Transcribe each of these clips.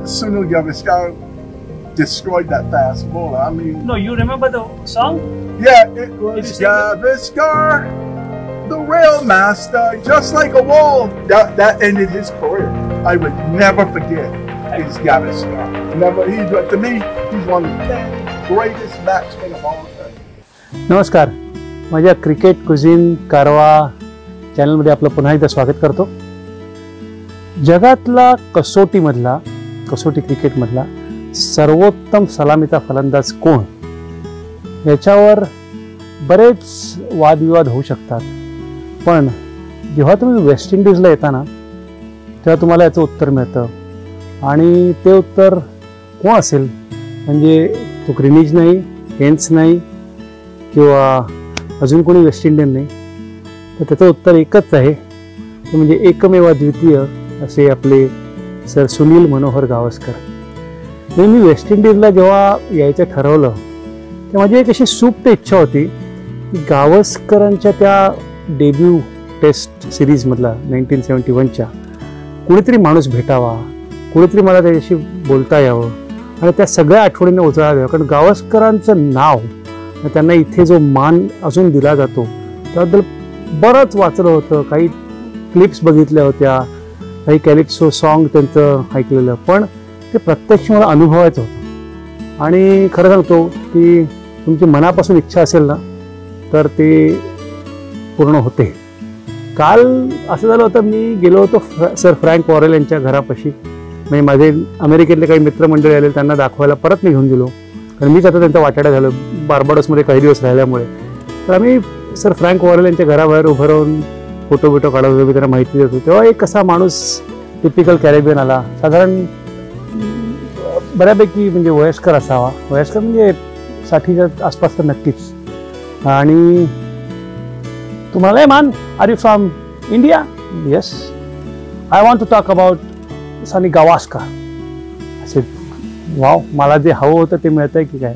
Sunil Gavaskar destroyed that fast bowler. I mean, No, you remember the song? yeah, it Did you was sing it? Gavaskar, the rail master, just like a wall. That ended his career. I would never forget his Gavaskar. Never. To me, he's one of the 10 greatest batsmen of all time. नमस्कार, माझ्या cricket कुझिन कारवा चॅनलमध्ये आपलं पुन्हा एकदा स्वागत करतो. जगातला कसोटी क्रिकेटमधला सर्वोत्तम सलामीचा फलंदाज कोण, याच्यावर बरेच वादविवाद होऊ शकतात. पण जेव्हा तुम्ही वेस्ट इंडिजला येता ना, तेव्हा तुम्हाला याचं उत्तर मिळतं. आणि ते उत्तर कोण असेल, म्हणजे तो ग्रीनिज नाही, केन्स नाही, किंवा अजून कोणी वेस्ट इंडियन नाही, तर त्याचं उत्तर एकच आहे, ते म्हणजे एकमेव द्वितीय असे आपले सर सुनील मनोहर गावस्कर. मी वेस्ट इंडिजला जेव्हा यायचं ठरवलं, तेव्हा माझी एक अशी सुप्त इच्छा होती की गावस्करांच्या त्या डेब्यू टेस्ट सिरीजमधला 1971च्या कुणीतरी माणूस भेटावा, कुणीतरी मला त्याच्याशी बोलता यावं आणि त्या सगळ्या आठवणींना उजळा द्यावा. कारण गावस्करांचं नाव, त्यांना इथे जो मान अजून दिला जातो, त्याबद्दल बरंच वाचलं होतं, काही क्लिप्स बघितल्या होत्या, काही कॅलिप्सो सॉन्ग त्यांचं ऐकलेलं, पण ते प्रत्यक्ष मला अनुभवायचं होतं. आणि खरं सांगतो की तुमची मनापासून इच्छा असेल ना, तर ते पूर्ण होते. काल असं झालं होतं, मी गेलो होतो सर फ्रँक वॉरेल यांच्या घरापाशी. म्हणजे माझे अमेरिकेतले काही मित्रमंडळी आले, त्यांना दाखवायला परत मी घेऊन गेलो, कारण मीच आता त्यांचा वाटाडा झालो बार्बाडोसमध्ये काही दिवस राहिल्यामुळे. तर आम्ही सर फ्रँक वॉरेल यांच्या घराबाहेर उभं राहून फोटो काढत होतो, मी त्यांना माहिती देत होतो. तेव्हा एक कसा माणूस टिपिकल कॅरेबियन आला, साधारण बऱ्यापैकी म्हणजे वयस्कर असावा, वयस्कर म्हणजे 60च्या आसपास तर नक्कीच. आणि तुम्हाला ए मान, are you from India? Yes, I want to talk about Sunny Gavaskar. असे वाव, मला जे हवं होतं ते मिळतं आहे की काय.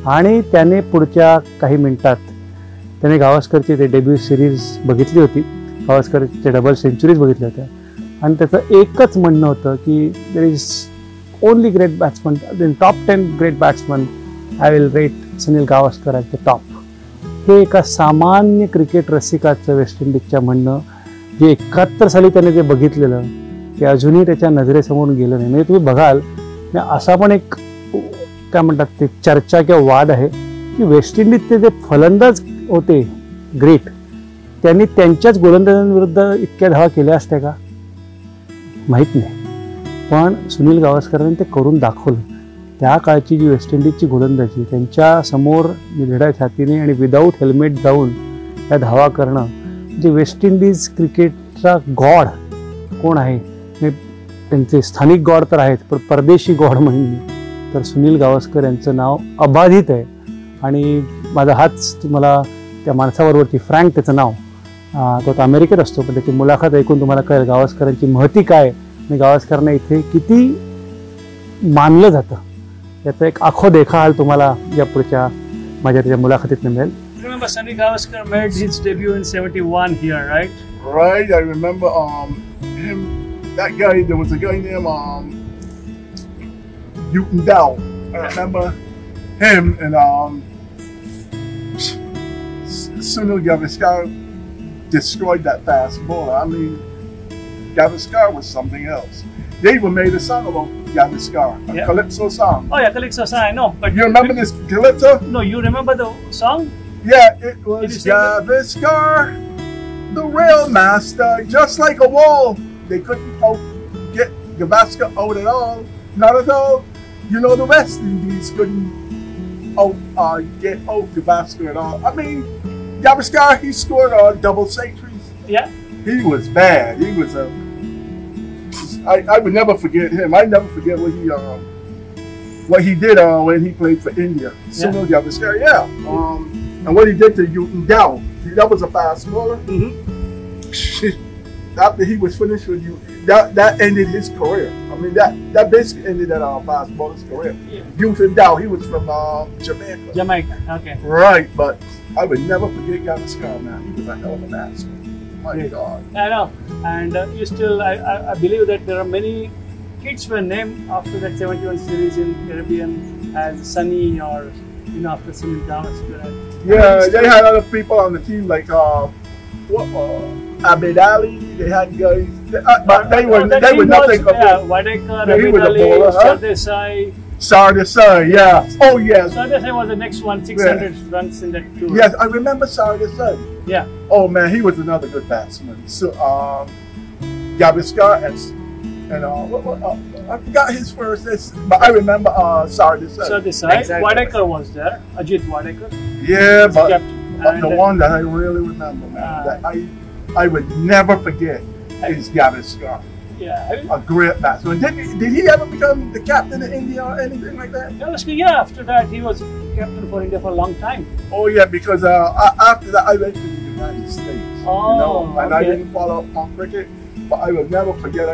आणि त्याने पुढच्या काही मिनिटात त्याने गावस्करची ते डेब्यू सिरीज बघितली होती, गावस्करचे डबल सेंचुरीज बघितल्या होत्या. आणि त्याचं एकच म्हणणं होतं की there is only great batsman, in top 10 great batsman I will rate Sunil Gavaskar at the top. हे एका सामान्य क्रिकेट रसिकाचं वेस्ट इंडिजच्या म्हणणं, जे 71 साली त्याने जे बघितलेलं, ते अजूनही त्याच्या नजरेसमोरून गेलं नाही. म्हणजे तुम्ही बघाल, असा पण एक काय म्हणतात ते चर्चा किंवा वाद आहे की वेस्ट इंडिजचे जे फलंदाज होते ग्रेट, त्यांनी त्यांच्याच गोलंदाजांविरुद्ध इतक्या धावा केल्या असत्या का, माहीत नाही. पण सुनील गावस्करांनी ते करून दाखवलं. त्या काळची जी वेस्ट इंडिजची गोलंदाजी, त्यांच्या समोर निधड्या छातीने आणि विदाऊट हेल्मेट जाऊन त्या धावा करणं, जे वेस्ट इंडिज क्रिकेटचा गॉड कोण आहे, त्यांचे स्थानिक गॉड तर आहेत, पण परदेशी गॉड म्हणणे तर सुनील गावस्कर यांचं नाव अबाधित आहे. आणि माझा हाच तुम्हाला त्या माणसाबरोबरची फ्रँक त्याचं नाव, तो आता अमेरिकेत असतो, पण त्याची मुलाखत ऐकून तुम्हाला कळेल गावस्करांची महती काय आणि गावस्करांना इथे किती मानलं जातं, याचा एक आखो देखाल तुम्हाला या पुढच्या माझ्या त्याच्या मुलाखतीतून मिळेल. Remember Sunny Gavaskar made his debut in 71 here, right? Right, I remember him. That guy, there was a guy named Newton Dow. I remember him, and Sunil Gavaskar destroyed that fast bowler. I mean, Gavaskar was something else. They even made a song about Gavaskar, a calypso song. Oh yeah, Calypso song, I know. But You remember this calypso? No, you remember the song? Yeah, it Did you was sing it? Gavaskar, the rail master, just like a wall. They couldn't get Gavaskar out at all, not at all. You know, the West Indies couldn't get out Gavaskar at all. I mean, Gavaskar, he scored double centuries. Yeah. He was bad. He was I would never forget him. I never forget what he did when he played for India. Sunil Gavaskar, yeah. And what he did to Newton Dow. That was a fast bowler. After he was finished with you, that ended his career. I mean, that basically ended that fast bowler's career. Yeah. Newton Dow, he was from Jamaica. Jamaica. Okay. Right, but I would never forget Gavaskar, man. He was a hell of a batsman. My God. I know. And you still, I believe that there are many kids were named after that 71 series in Caribbean as Sunny or after Sunny Gavaskar. Yeah, they had other people on the team like Abed Ali. They had guys, but they were nothing compared. Wadekar, Yeah, he Abed was a Ali, bowler, huh? Sardesai. Sardesai, yeah. Oh yes. Sardesai was the next one, 600 runs in that tour. Yes, I remember Sardesai. Yeah. Oh man, he was another good batsman. So Gavaskar and I forgot his first name, but I remember Sardesai. Sardesai. Exactly. Wadekar was there. Ajit Wadekar. Yeah, but Captain. the one that I really remember, man, that I would never forget is Gavaskar. Yeah. A great batsman. Did he ever become the captain of India or anything like that? Gavaskar, yeah, after that he was captain for India for a long time. Oh yeah, because after that I went to the United States. Oh, and I okay. didn't follow up on cricket, but I will never forget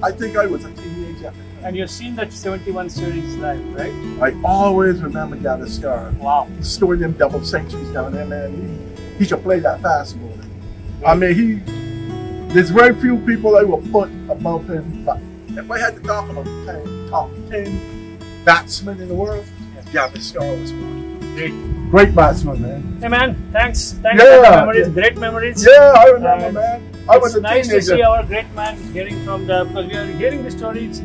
I think I was a teenager. And you've seen that 71 series live, right? I always remember Gavaskar. Wow. Scoring them double centuries down there, man. He could play that fast ball. I mean, there's very few people I will put above him, but if I had to talk about top 10 batsmen in the world, Gavaskar was one. Great batsman, man. Hey man, thanks for Yeah. the memories, great memories. Yeah, I remember, man. I was It's a nice to teenager. see our great man hearing from because we are hearing the stories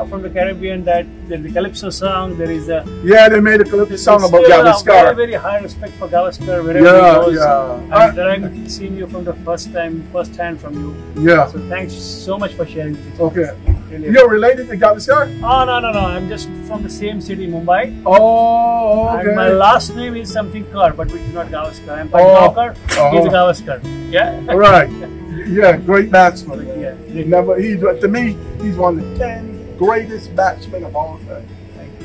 from the Caribbean that there's the Calypso song, there is a Yeah, they made a Calypso song about still a Gavaskar. very, very high respect for Gavaskar wherever he Yeah, goes. yeah. And I've seen you from the first hand from you. Yeah. So thanks so much for sharing this. Okay. Really. You're related to Gavaskar? Oh, no. I'm just from the same city, Mumbai. Oh, okay. And my last name is something Kar, but which is not Gavaskar. I'm Patnaukar. He's a Gavaskar. Yeah? All right. Yeah, great batsman. Yeah. To me, he's one of the 10 greatest batsmen of all time.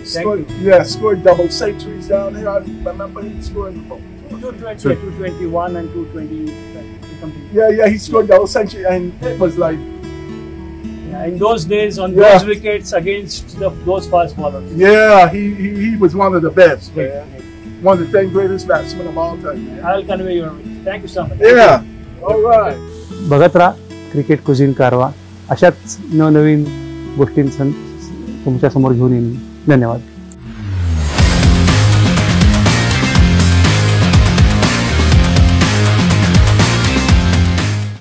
Thank you. Yeah, scored double centuries down here. I remember he scored 220, 221 and 220 something. Yeah, he scored double century, and it was like, Yeah, in those days, on Yeah. those wickets against those fast bowlers. yeah, he was one of the best, Great, man. great. One of the 10 greatest batsmen of all time, man. I'll convey your wish. Thank you so much. Yeah, all right. बघत राहा cricket cuisine कारवा. अशाच नवनवीन गोष्टींचं तुमच्यासमोर घेऊन येईन. धन्यवाद.